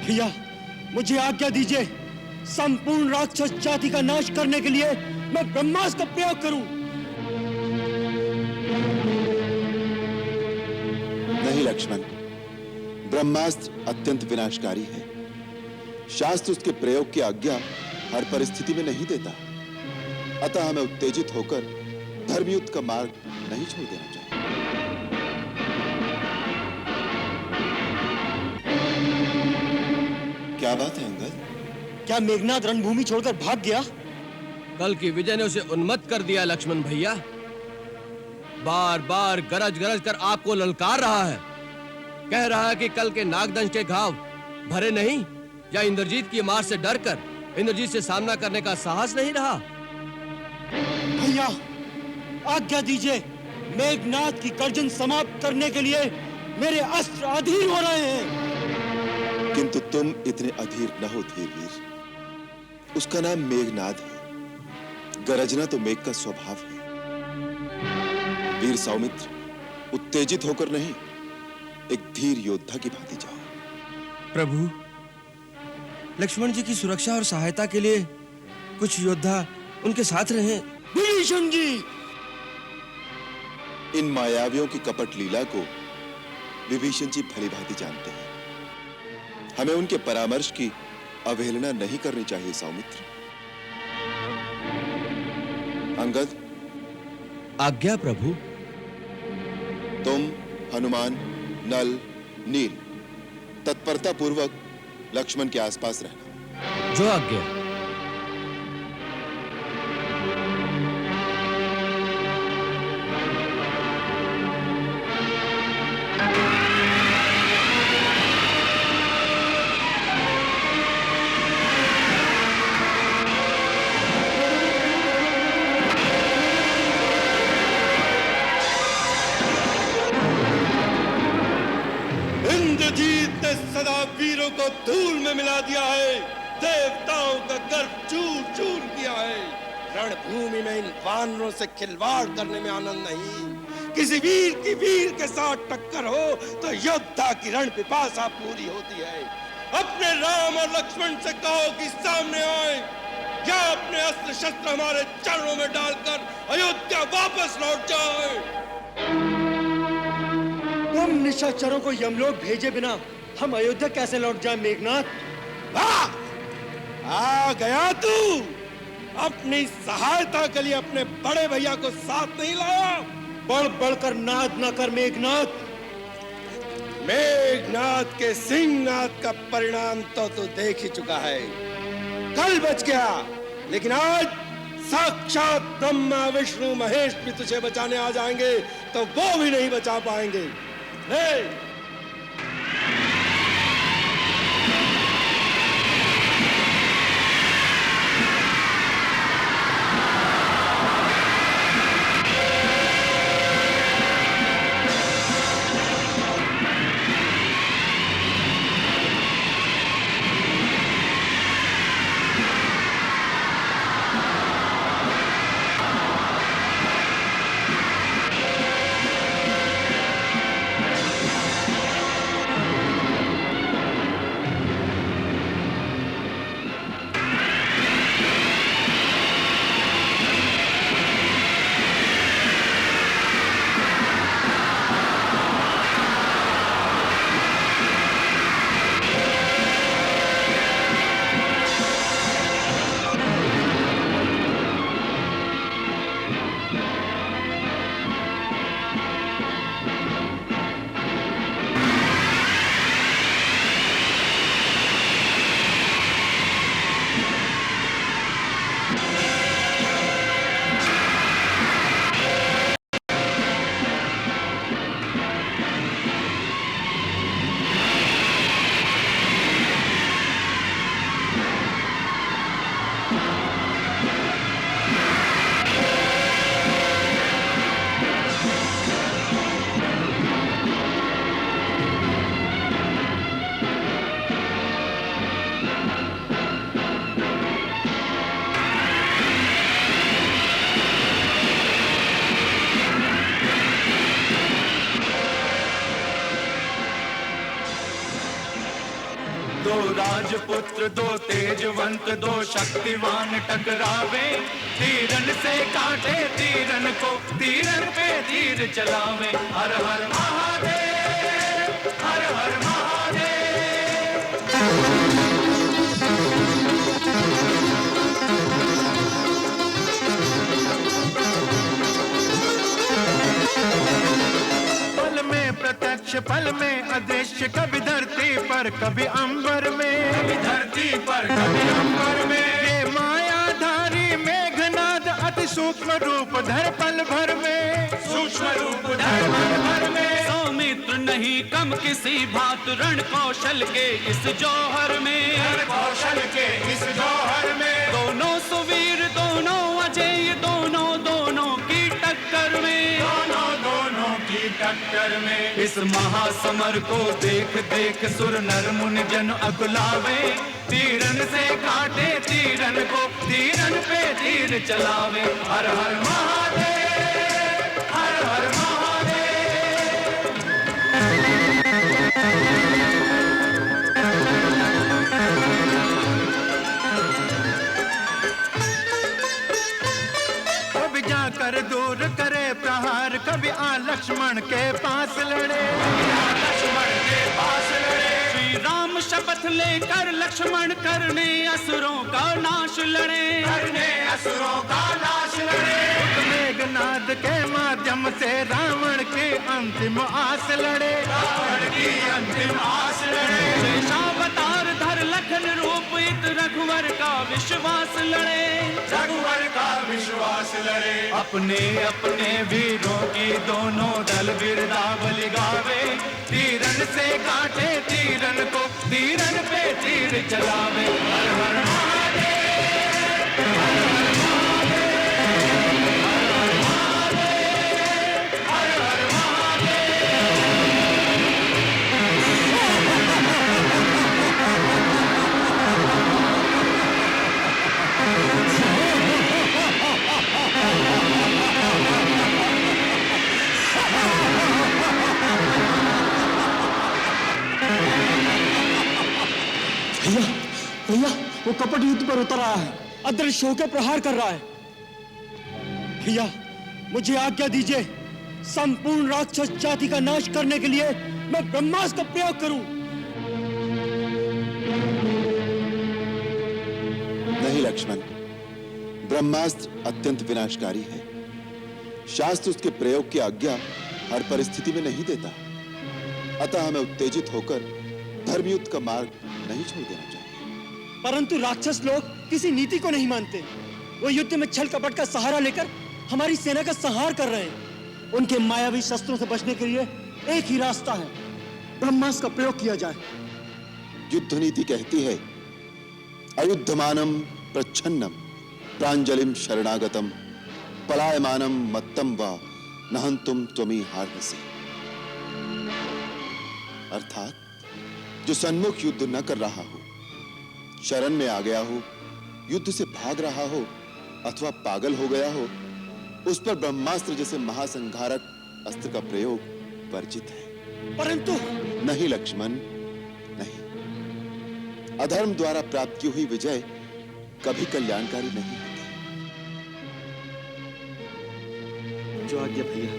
भैया, मुझे आज्ञा दीजिए, संपूर्ण राक्षस जाति का नाश करने के लिए मैं ब्रह्मास्त्र का प्रयोग करूं। नहीं लक्ष्मण, ब्रह्मास्त्र अत्यंत विनाशकारी है। शास्त्र उसके प्रयोग की आज्ञा हर परिस्थिति में नहीं देता। अतः हमें उत्तेजित होकर धर्मयुद्ध का मार्ग नहीं छोड़ देना चाहिए। क्या बात है अंगद? क्या मेघनाद रणभूमि छोड़कर भाग गया? कल की विजय ने उसे उन्मत्त कर दिया लक्ष्मण भैया। बार बार गरज गरज कर आपको ललकार रहा है। कह रहा है कि कल के नागदंश के घाव भरे नहीं, या इंद्रजीत की मार से डरकर इंद्रजीत से सामना करने का साहस नहीं रहा। भैया, आज्ञा दीजिए, मेघनाद की गर्जन समाप्त करने के लिए मेरे अस्त्र अधीर हो रहे हैं। किंतु तुम इतने अधीर न हो धीरवीर। उसका नाम मेघनाद है। गरजना तो मेघ का स्वभाव है। वीर सौमित्र, उत्तेजित होकर नहीं, एक धीर योद्धा की भांति जाओ। प्रभु, लक्ष्मण जी की सुरक्षा और सहायता के लिए कुछ योद्धा उनके साथ रहे। विभीषण जी! इन मायावियों की कपट लीला को विभीषण जी भली भांति जानते हैं। हमें उनके परामर्श की अवहेलना नहीं करनी चाहिए सौमित्र। अंगद। आज्ञा प्रभु। तुम, हनुमान, नल, नील तत्परता पूर्वक लक्ष्मण के आसपास रहना। जो आज्ञा। इंद्रजीत ने सदा वीरों को धूल में मिला दिया है। देवताओं का गर्व चूर चूर किया है। रणभूमि में इन वानरों से खिलवाड़ करने में आनंद नहीं। किसी वीर की वीर के साथ टक्कर हो तो योद्धा की रण पिपासा पूरी होती है। अपने राम और लक्ष्मण से कहो कि सामने आए, या अपने अस्त्र शस्त्र हमारे चरणों में डालकर अयोध्या वापस लौट जाए। तुम निशाचरों को यमलोक भेजे बिना हम अयोध्या कैसे लौट जाएं मेघनाद? आ गया तू। अपनी सहायता के लिए अपने बड़े भैया को साथ नहीं लाया। बढ़ बढ़कर नाद न कर मेघनाद। मेघनाद के सिंहनाद का परिणाम तो तू देख ही चुका है। कल बच गया, लेकिन आज साक्षात ब्रह्मा विष्णु महेश भी तुझे बचाने आ जाएंगे तो वो भी नहीं बचा पाएंगे। दो राजपुत्र दो तेजवंत दो शक्तिवान टकरावे, तीरन से काटे तीरन को, तीरन पे तीर चलावे। हर हर महादेव, हर हर महादेव। पल में प्रत्यक्ष पल में अदृश्य, कभी धरती पर कभी अंबर में, कभी धरती पर कभी अंबर में। ये मायाधारी मेघनाद अति सूक्ष्म रूप धर पल भर में, सूक्ष्म रूप धर पल भर में। सौमित्र नहीं कम किसी भात रण कौशल के इस जौहर में, रण कौशल के इस जौहर में। दोनों सुवीर दोनों अजेय दोनों दोनों की टक्कर में, दोनों दोनों की टक्कर में। इस महासमर को देख देख सुर नर मुनि जन अकुलावे, तीरन से काटे तीरन को, तीरन पे तीर चलावे। हर हर महादेव, हर हर महादेव। कभी जाकर दूर करे प्रहार, कभी आ लक्ष्मण के पास लड़े, लक्ष्मण के पास लड़े। श्री राम शपथ लेकर लक्ष्मण करने असुरों का नाश लड़े, करने असुरों का नाश लड़े। मेघनाद के माध्यम से रावण की अंतिम आस लड़े, रावण की अंतिम आस लड़े। शेषावतार धर लखन रूप इत रघुवर का विश्वास लड़े, रघुवर का विश्वास लड़े। अपने अपने वीरों की दोनों दल बिरदावली गावे, तीरन से काटे तीरन को, तीरन पे तीर चलावे। हर हर महादेव, हर हर महादेव, हर हर महादेव। भैया भैया वो कपट युद्ध पर उतर आया है, अदृश्य होकर प्रहार कर रहा है। भैया मुझे आज्ञा दीजिए, संपूर्ण राक्षस जाति का नाश करने के लिए मैं ब्रह्मास्त्र का प्रयोग करूं। नहीं लक्ष्मण, ब्रह्मास्त्र अत्यंत विनाशकारी है। शास्त्र उसके प्रयोग की आज्ञा हर परिस्थिति में नहीं देता। अतः हमें उत्तेजित होकर धर्मयुद्ध का मार्ग नहीं छोड़ देना चाहिए। परंतु राक्षस लोग किसी नीति को नहीं मानते। वो युद्ध में छल कपट का सहारा लेकर हमारी सेना का संहार कर रहे हैं। उनके मायावी शस्त्रों से बचने के लिए एक ही रास्ता है, ब्रह्मास्त्र का प्रयोग किया जाए। युद्ध नीति कहती है, अयुद्धमानम प्रच्छन्नम प्रांजलिम शरणागतम पलायमानम मत्तम वा नहंतुम त्वमी हार्नसी। अर्थात जो सन्मुख युद्ध न कर रहा हो, शरण में आ गया हो, युद्ध से भाग रहा हो अथवा पागल हो गया हो, उस पर ब्रह्मास्त्र जैसे महासंहारक अस्त्र का प्रयोग वर्जित है। परंतु नहीं लक्ष्मण, नहीं। अधर्म द्वारा प्राप्त की हुई विजय कभी कल्याणकारी नहीं होती। जो आज्ञा भैया।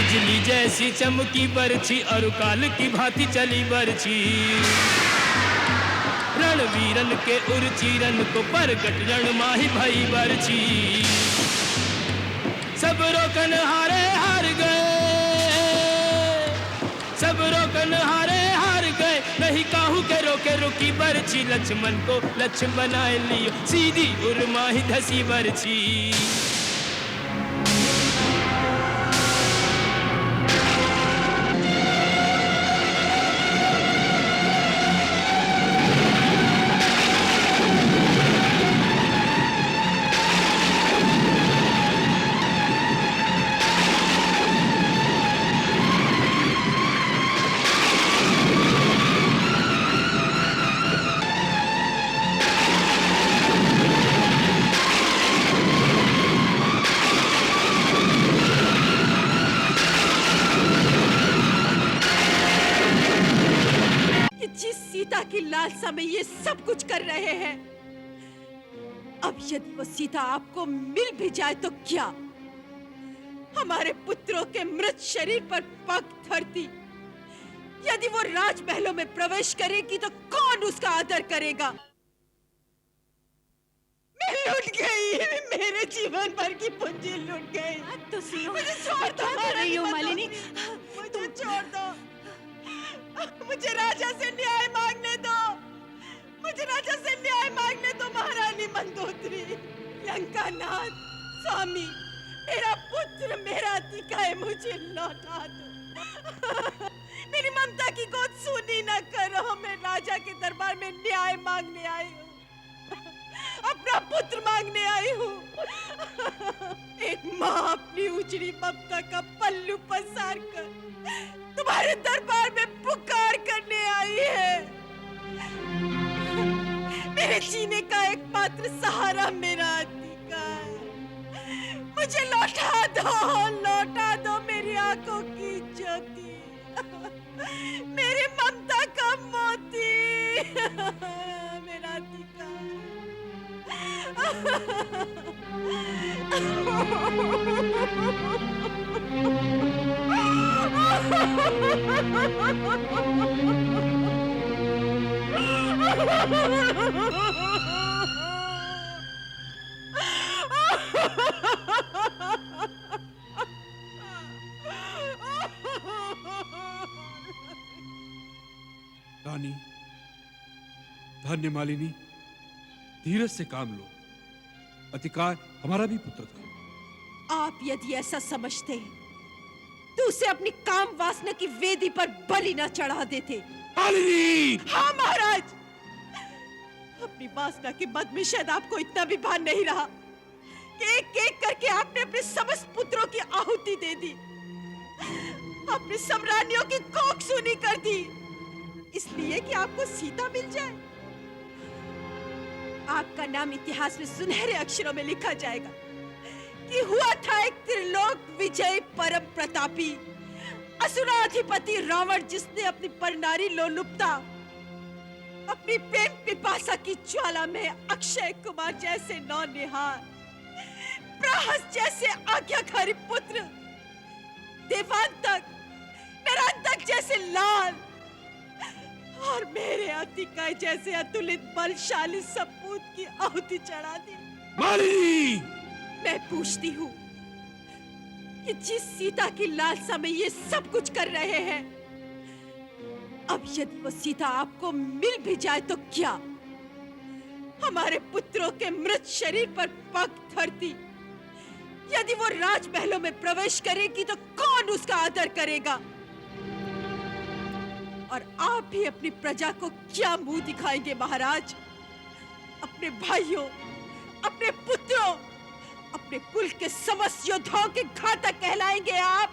बिजली जैसी चमकी बरछी और काल की भांति चली बरछी। रणवीरन के उर्चीरन को परगट रण माही भई बरछी। सब रोकन हारे हार गए, सब रोकन हारे हार गए, नहीं काहू के रोके रुकी बरछी। लक्ष्मण को लक्ष्य बनाए लियो, सीधी उर्माही धसी बरछी। लालसा में ये सब कुछ कर रहे हैं, अब यदि वो सीता आपको मिल भी जाए तो क्या? हमारे पुत्रों के मृत शरीर पर पग धरती। यदि वो राजमहलों में प्रवेश करेगी तो कौन उसका आदर करेगा? मैं लुट गई, मेरे जीवन भर की पूंजी लुट गई। तो सुनो, मुझे छोड़ दो, क्या कर रही हो मालिनी? मुझे छोड़ दो, मुझे राजा से न्याय मांगने दो, मुझे राजा से न्याय मांगने दो। महारानी मंदोदरी, लंकानाथ, स्वामी, मेरा पुत्र मेरा अतिका है, मुझे लौटा दो। मेरी ममता की गोद सूनी न करो, मैं राजा के दरबार में न्याय मांगने आई हूँ, अपना पुत्र मांगने आई हूँ। एक माँ अपनी उजड़ी ममता का पल्लू पसार कर तुम्हारे दरबार में पुकार करने आई है। मेरे जीने का एकमात्र सहारा मेरा अतिका है। मुझे लौटा दो मेरी आंखों की ज्योति, मेरी ममता का मोती, मेरा अतिका। रानी, धन्य मालिनी, धीरज से काम लो। अतिकाय हमारा भी पुत्र था। आप यदि ऐसा समझते तो उसे अपनी काम वासना की वेदी पर बलि न चढ़ा देते। मालिनी! हाँ महाराज, अपनी वासना के मद में शायद आपको इतना भी भान नहीं रहा कि एक एक करके आपने अपने समस्त पुत्रों की आहुति दे दी, अपनी सम्रानियों की कोख सूनी कर दी, इसलिए कि आपको सीता मिल जाए। आपका नाम इतिहास में सुनहरे अक्षरों में लिखा जाएगा कि हुआ था एक त्रिलोक विजय परम प्रतापी असुराधिपति रावण, जिसने अपनी परनारी लोलुपता, अपनी प्रेम पिपासा की ज्वाला में अक्षय कुमार जैसे नौनिहाल, प्रहस जैसे आज्ञाकारी पुत्र, देवांतक, नरांतक जैसे लाल और मेरे अतिका जैसे अतुलित बलशाली सपूत की आहुति चढ़ा दी। मालिनी! मैं पूछती हूँ कि जिस सीता की लालसा में ये सब कुछ कर रहे हैं, अब यदि वो सीता आपको मिल भी जाए तो क्या? हमारे पुत्रों के मृत शरीर पर पग धरती। यदि वो राजमहलों में प्रवेश करेगी तो कौन उसका आदर करेगा? और आप भी अपनी प्रजा को क्या मुंह दिखाएंगे महाराज? अपने भाइयों, अपने पुत्रों, अपने कुल के समस्त योद्धाओं के घातक कहलाएंगे आप।